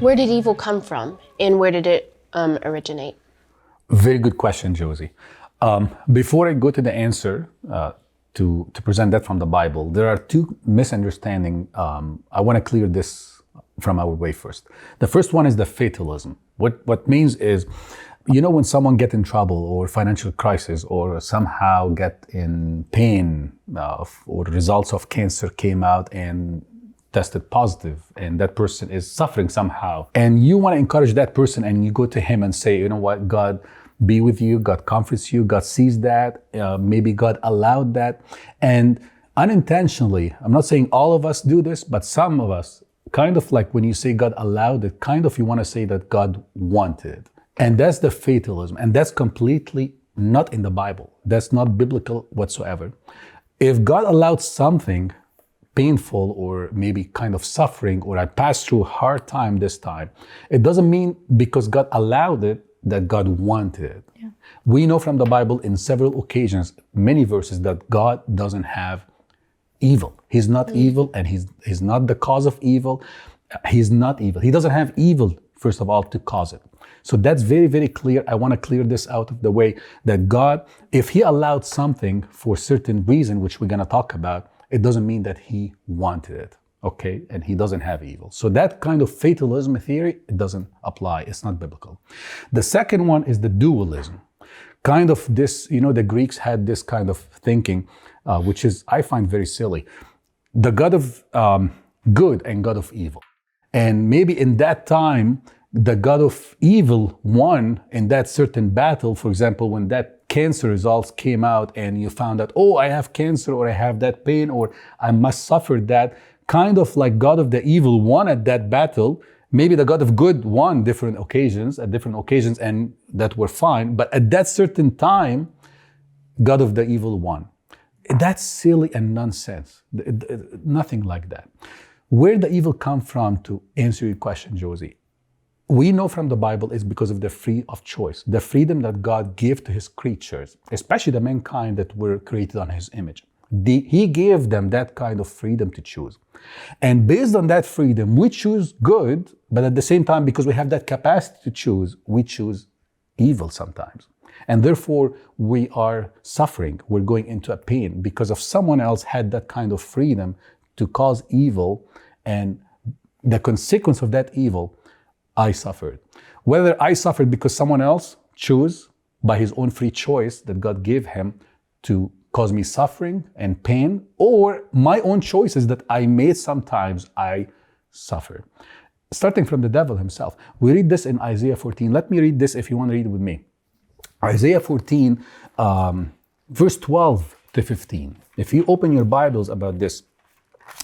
Where did evil come from, and where did it originate? Very good question, Josie. Before I go to the answer, to present that from the Bible, there are two misunderstandings. I want to clear this from our way first. The first one is the fatalism. What means is, when someone get in trouble or financial crisis or somehow get in pain or results of cancer came out and tested positive and that person is suffering somehow, and you want to encourage that person and you go to him and say, you know what, God be with you, God comforts you, God sees that, maybe God allowed that. And unintentionally, I'm not saying all of us do this, but some of us, kind of like when you say God allowed it, kind of you want to say that God wanted it. And that's the fatalism. And that's completely not in the Bible. That's not biblical whatsoever. If God allowed something painful or maybe kind of suffering, or I passed through a hard time this time, it doesn't mean because God allowed it that God wanted it. Yeah. We know from the Bible in several occasions, many verses, that God doesn't have evil. He's not evil, and he's not the cause of evil. He's not evil. He doesn't have evil, first of all, to cause it. So that's very, very clear. I want to clear this out of the way, that God, if he allowed something for certain reason, which we're going to talk about, it doesn't mean that he wanted it, okay? And he doesn't have evil. So that kind of fatalism theory, it doesn't apply. It's not biblical. The second one is the dualism. Kind of this, the Greeks had this kind of thinking, which is, I find very silly. The God of good and God of evil. And maybe in that time, the God of evil won in that certain battle. For example, when that cancer results came out and you found out, oh, I have cancer, or I have that pain, or I must suffer that, kind of like God of the evil won at that battle. Maybe the God of good won at different occasions, and that were fine. But at that certain time, God of the evil won. That's silly and nonsense. Nothing like that. Where the evil come from, to answer your question, Josie, we know from the Bible is because of the free of choice, the freedom that God gave to his creatures, especially the mankind that were created on his image. He gave them that kind of freedom to choose. And based on that freedom, we choose good, but at the same time, because we have that capacity to choose, we choose evil sometimes. And therefore, we are suffering. We're going into a pain because of someone else had that kind of freedom to cause evil, and the consequence of that evil, I suffered. Whether I suffered because someone else chose by his own free choice that God gave him to cause me suffering and pain, or my own choices that I made, sometimes I suffer. Starting from the devil himself. We read this in Isaiah 14. Let me read this if you want to read it with me. Isaiah 14, verse 12 to 15. If you open your Bibles about this,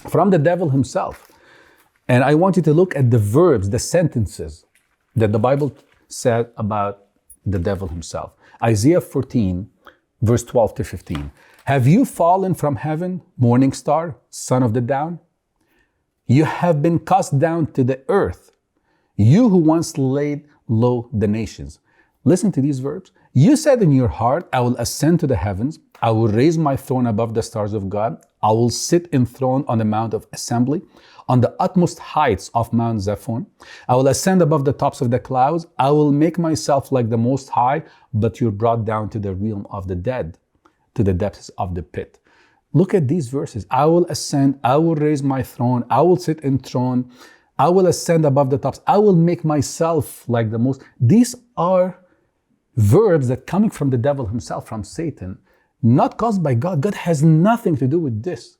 from the devil himself. And I want you to look at the verbs, the sentences that the Bible said about the devil himself. Isaiah 14, verse 12 to 15. Have you fallen from heaven, morning star, son of the dawn? You have been cast down to the earth, you who once laid low the nations. Listen to these verbs. You said in your heart, I will ascend to the heavens. I will raise my throne above the stars of God. I will sit enthroned on the mount of assembly, on the utmost heights of Mount Zephon. I will ascend above the tops of the clouds. I will make myself like the Most High, but you're brought down to the realm of the dead, to the depths of the pit. Look at these verses. I will ascend. I will raise my throne. I will sit enthroned. I will ascend above the tops. I will make myself like the Most. These are verbs that coming from the devil himself, from Satan, not caused by God. God has nothing to do with this.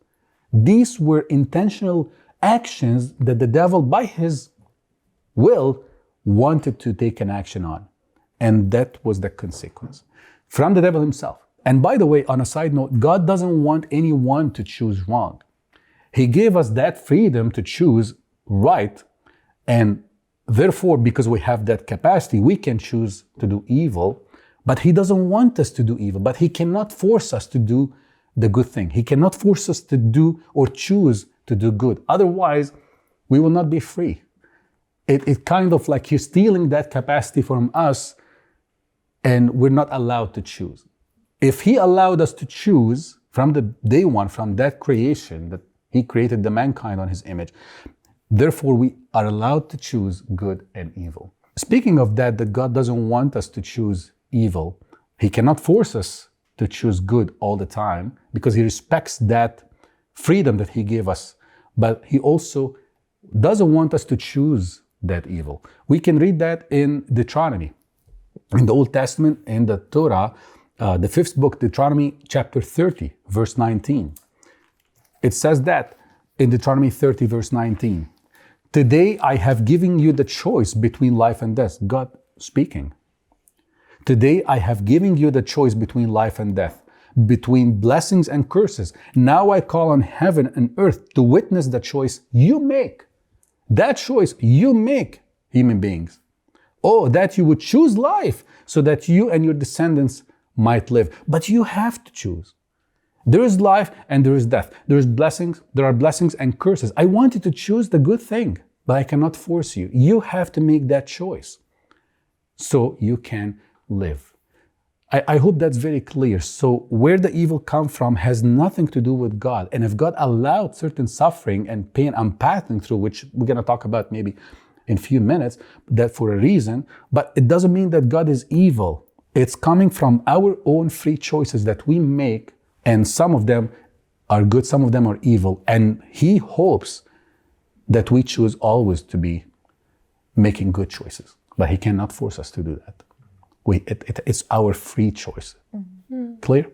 These were intentional actions that the devil, by his will, wanted to take an action on. And that was the consequence from the devil himself. And by the way, on a side note, God doesn't want anyone to choose wrong. He gave us that freedom to choose right, and therefore, because we have that capacity, we can choose to do evil, but he doesn't want us to do evil. But he cannot force us to do the good thing. He cannot force us to do or choose to do good. Otherwise, we will not be free. It kind of like he's stealing that capacity from us, and we're not allowed to choose. If he allowed us to choose from the day one, from that creation, that he created the mankind on his image, Therefore, we are allowed to choose good and evil. Speaking of that God doesn't want us to choose evil. He cannot force us to choose good all the time because he respects that freedom that he gave us. But he also doesn't want us to choose that evil. We can read that in Deuteronomy. In the Old Testament, in the Torah, the fifth book, Deuteronomy chapter 30, verse 19. It says that in Deuteronomy 30, verse 19. Today I have given you the choice between life and death. God speaking. Today I have given you the choice between life and death, between blessings and curses. Now I call on heaven and earth to witness the choice you make. That choice you make, human beings. Oh, that you would choose life so that you and your descendants might live. But you have to choose. There is life and there is death. There are blessings and curses. I want you to choose the good thing, but I cannot force you. You have to make that choice so you can live. I hope that's very clear. So where the evil comes from has nothing to do with God. And if God allowed certain suffering and pain I'm passing through, which we're going to talk about maybe in a few minutes, that for a reason, but it doesn't mean that God is evil. It's coming from our own free choices that we make, and some of them are good, some of them are evil. And he hopes that we choose always to be making good choices, but he cannot force us to do that. It's our free choice. Mm-hmm. Clear?